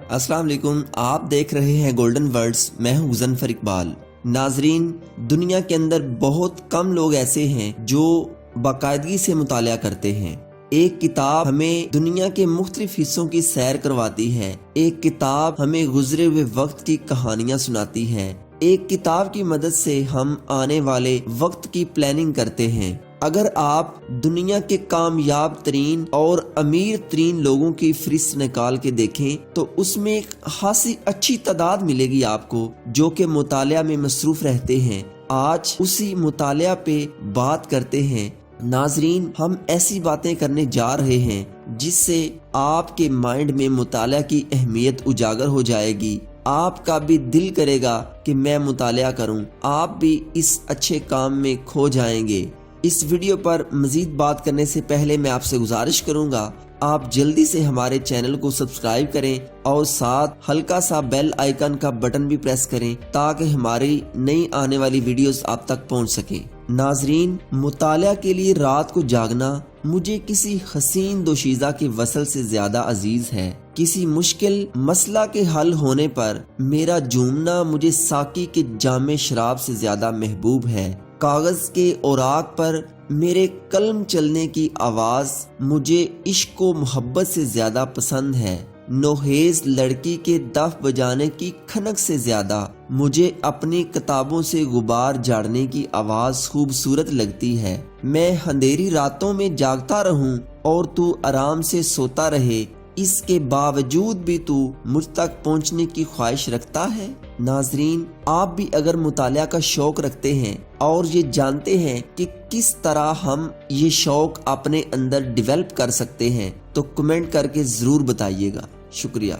अस्सलाम वालेकुम, आप देख रहे हैं गोल्डन वर्ड्स। मैं हूं मुज़फ़्फ़र इकबाल। नाजरीन, दुनिया के अंदर बहुत कम लोग ऐसे हैं जो बाकायदगी से मुतालिया करते हैं। एक किताब हमें दुनिया के मुख्तलिफ हिस्सों की सैर करवाती है। एक किताब हमें गुजरे हुए वक्त की कहानियां सुनाती है। एक किताब की मदद से हम आने वाले वक्त की प्लानिंग करते हैं। अगर आप दुनिया के कामयाब तरीन और अमीर तरीन लोगों की फहरिस्त निकाल के देखें तो उसमें एक खासी अच्छी तादाद मिलेगी आपको जो कि मुतालिया में मसरूफ रहते हैं। आज उसी मुतालिया पे बात करते हैं। नाजरीन, हम ऐसी बातें करने जा रहे हैं जिससे आपके माइंड में मुतालिया की अहमियत उजागर हो जाएगी। आपका भी दिल करेगा कि मैं मुतालिया करूं, आप भी इस अच्छे काम में खो जाएंगे। इस वीडियो पर मजीद बात करने से पहले मैं आपसे गुजारिश करूंगा आप जल्दी से हमारे चैनल को सब्सक्राइब करें और साथ हल्का सा बेल आइकन का बटन भी प्रेस करें ताकि हमारी नई आने वाली वीडियोस आप तक पहुंच सकें। नाजरीन, मुतालिया के लिए रात को जागना मुझे किसी हसीन दोशीज़ा के वसल से ज्यादा अजीज है। किसी मुश्किल मसला के हल होने पर मेरा झूमना मुझे साकी के जामे शराब से ज्यादा महबूब है। कागज के औराक पर मेरे कलम चलने की आवाज मुझे इश्क व मोहब्बत से ज्यादा पसंद है। नोहेज लड़की के दफ बजाने की खनक से ज्यादा मुझे अपनी किताबों से गुबार झाड़ने की आवाज खूबसूरत लगती है। मैं अंधेरी रातों में जागता रहूं और तू आराम से सोता रहे, इसके बावजूद भी तू मुझ तक पहुंचने की ख्वाहिश रखता है। नाजरीन, आप भी अगर मुतालिया का शौक रखते हैं और ये जानते हैं कि किस तरह हम ये शौक अपने अंदर डेवलप कर सकते हैं तो कमेंट करके जरूर बताइएगा। शुक्रिया।